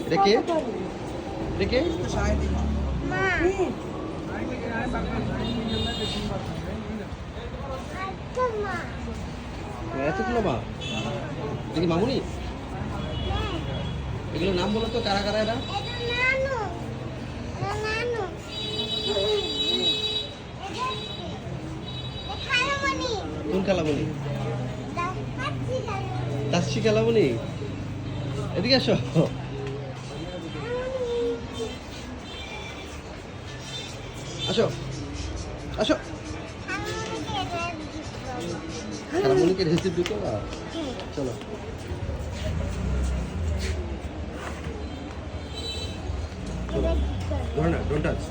এটা কে? এটা কে? মা এতগুলো মা, দেখি মামুনি, এগুলো নাম বলো তো, কারা কারা এরা? কোন খালামণি? দাসি খালামণি, এদিকে আসো। আসো আসো, খালামণিকে রেসিপি দিতে চলো। ধরো না, ডোন্ট টাচ।